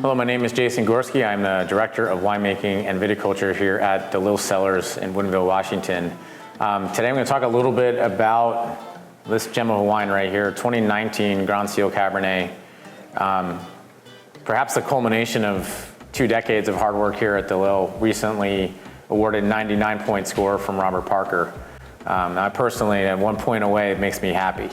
Hello, my name is Jason Gorski. I'm the Director of Winemaking and Viticulture here at DeLille Cellars in Woodinville, Washington. Today I'm going to talk a little bit about this gem of a wine right here, 2019 Grand Ciel Cabernet. Perhaps the culmination of 2 decades of hard work here at DeLille, recently awarded 99-point score from Robert Parker. I personally, at 1 point away, it makes me happy.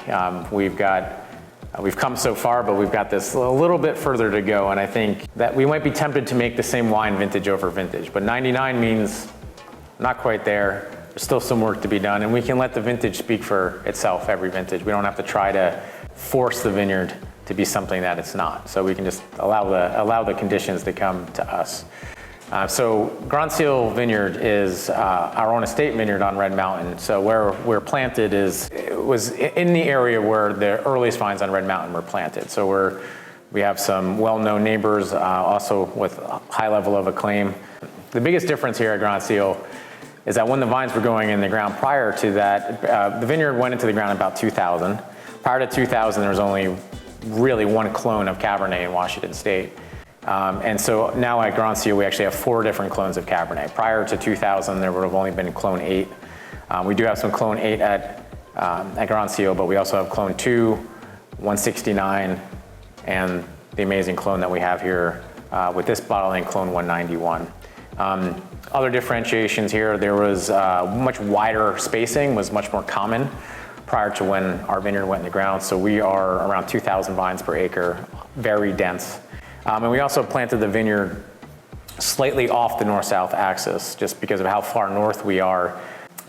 We've come so far, but we've got this a little bit further to go, and I think that we might be tempted to make the same wine vintage over vintage, but 99 means not quite there. There's still some work to be done, and we can let the vintage speak for itself every vintage. We don't have to try to force the vineyard to be something that it's not. So we can just allow the conditions to come to us. So Grand Ciel Vineyard is our own estate vineyard on Red Mountain. So where we're planted was in the area where the earliest vines on Red Mountain were planted. So we have some well-known neighbors, also with a high level of acclaim. The biggest difference here at Grand Ciel is that when the vines were going in the ground prior to that, the vineyard went into the ground about 2000. Prior to 2000, there was only really one clone of Cabernet in Washington State. And so now at Grand Ciel, we actually have 4 different clones of Cabernet. Prior to 2000, there would have only been clone 8. We do have some clone 8 at Grand Ciel, but we also have clone 2, 169, and the amazing clone that we have here with this bottling, clone 191. Other differentiations here, there was much wider spacing, was much more common prior to when our vineyard went in the ground. So we are around 2,000 vines per acre, very dense. And we also planted the vineyard slightly off the north-south axis, just because of how far north we are.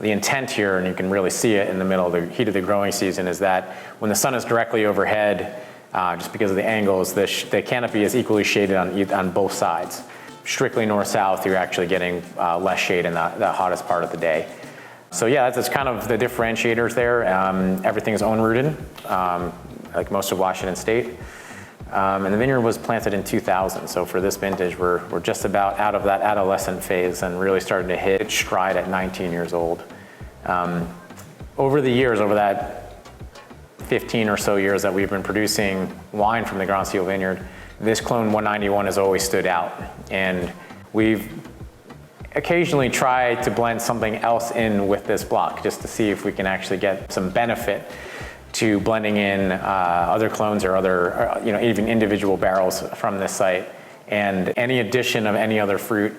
The intent here, and you can really see it in the middle of the heat of the growing season, is that when the sun is directly overhead, just because of the angles, the canopy is equally shaded on both sides. Strictly north-south, you're actually getting less shade in the hottest part of the day. So yeah, that's kind of the differentiators there. Everything is own-rooted, like most of Washington State. And the vineyard was planted in 2000, so for this vintage, we're just about out of that adolescent phase and really starting to hit its stride at 19 years old. Over the years, over that 15 or so years that we've been producing wine from the Grand Ciel vineyard, this clone 191 has always stood out. And we've occasionally tried to blend something else in with this block, just to see if we can actually get some benefit to blending in other clones or other, even individual barrels from this site. And any addition of any other fruit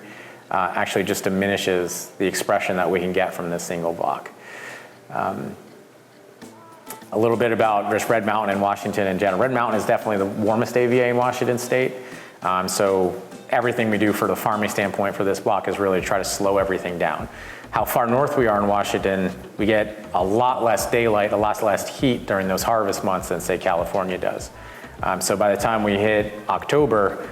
actually just diminishes the expression that we can get from this single block. A little bit about just Red Mountain in Washington in general. Red Mountain is definitely the warmest AVA in Washington State. So everything we do for the farming standpoint for this block is really to try to slow everything down. How far north we are in Washington, we get a lot less daylight, a lot less heat during those harvest months than, say, California does. So by the time we hit October,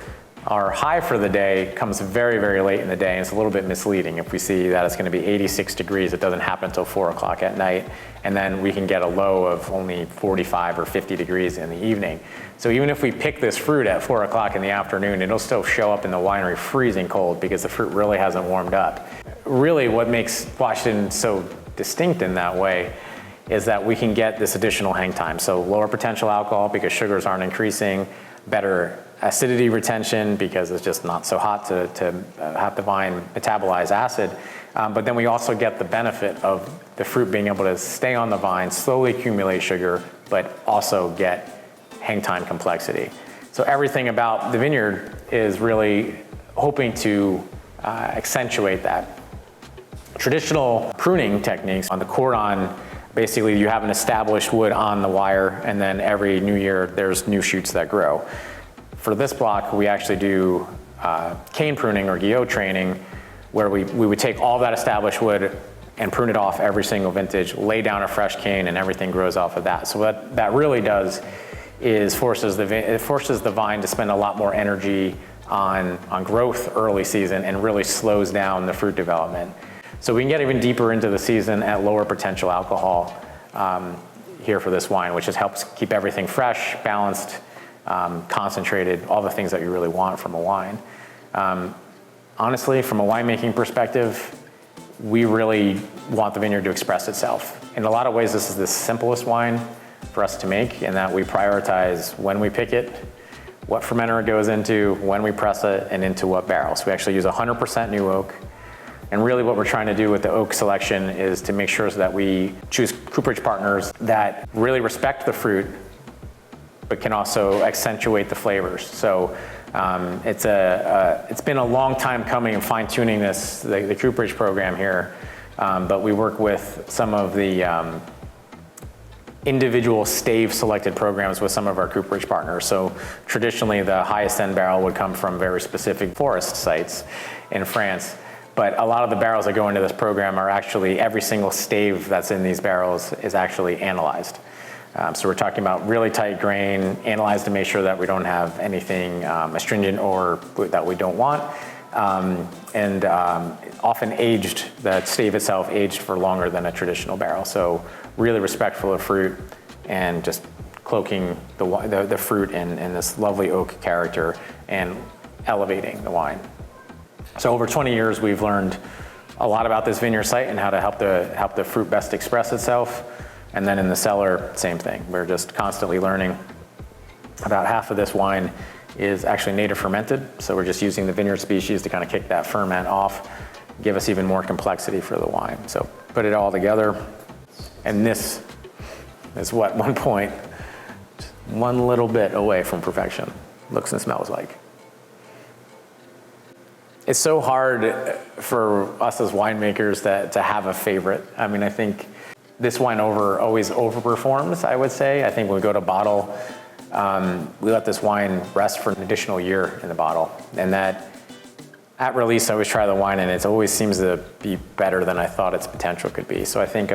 our high for the day comes very, very late in the day, and it's a little bit misleading. If we see that it's going to be 86 degrees, it doesn't happen until 4 o'clock at night, and then we can get a low of only 45 or 50 degrees in the evening. So even if we pick this fruit at 4 o'clock in the afternoon, it'll still show up in the winery freezing cold because the fruit really hasn't warmed up. Really, what makes Washington so distinct in that way is that we can get this additional hang time. So lower potential alcohol because sugars aren't increasing, better acidity retention because it's just not so hot to have the vine metabolize acid. But then we also get the benefit of the fruit being able to stay on the vine, slowly accumulate sugar, but also get hang time complexity. So everything about the vineyard is really hoping to accentuate that. Traditional pruning techniques on the cordon, basically you have an established wood on the wire, and then every new year there's new shoots that grow. For this block, we actually do cane pruning or guillot training, where we would take all that established wood and prune it off every single vintage, lay down a fresh cane, and everything grows off of that. So what that really does is forces the vine to spend a lot more energy on growth early season and really slows down the fruit development. So we can get even deeper into the season at lower potential alcohol here for this wine, which just helps keep everything fresh, balanced, concentrated, all the things that you really want from a wine. Honestly, from a winemaking perspective, we really want the vineyard to express itself. In a lot of ways, this is the simplest wine for us to make in that we prioritize when we pick it, what fermenter it goes into, when we press it, and into what barrels. We actually use 100% new oak. And really what we're trying to do with the oak selection is to make sure so that we choose cooperage partners that really respect the fruit, but can also accentuate the flavors. So it's been a long time coming and fine tuning the cooperage program here. But we work with some of the individual stave selected programs with some of our cooperage partners. So traditionally the highest end barrel would come from very specific forest sites in France. But a lot of the barrels that go into this program are actually, every single stave that's in these barrels is actually analyzed. So we're talking about really tight grain, analyzed to make sure that we don't have anything astringent or that we don't want. And often aged, the stave itself aged for longer than a traditional barrel. So really respectful of fruit and just cloaking the fruit in this lovely oak character and elevating the wine. So over 20 years, we've learned a lot about this vineyard site and how to help the fruit best express itself. And then in the cellar, same thing. We're just constantly learning. About half of this wine is actually native fermented. So we're just using the vineyard species to kind of kick that ferment off, give us even more complexity for the wine. So put it all together. And this is what one point, just one little bit away from perfection looks and smells like. It's so hard for us as winemakers to have a favorite. I mean, I think this wine always overperforms, I would say. I think when we go to bottle, we let this wine rest for an additional year in the bottle. And that, at release, I always try the wine and it always seems to be better than I thought its potential could be. So I think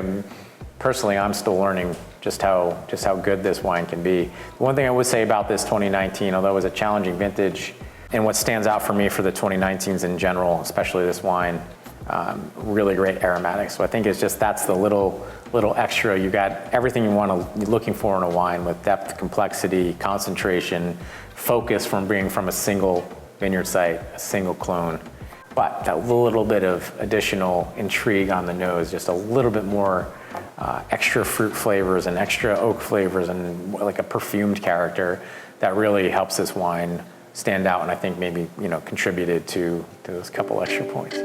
personally, I'm still learning just how good this wine can be. One thing I would say about this 2019, although it was a challenging vintage, and what stands out for me for the 2019s in general, especially this wine, really great aromatics. So I think it's just, that's the little extra. You got everything you're looking for in a wine with depth, complexity, concentration, focus from being from a single vineyard site, a single clone. But that little bit of additional intrigue on the nose, just a little bit more extra fruit flavors and extra oak flavors and like a perfumed character that really helps this wine stand out, and I think maybe contributed to those couple extra points.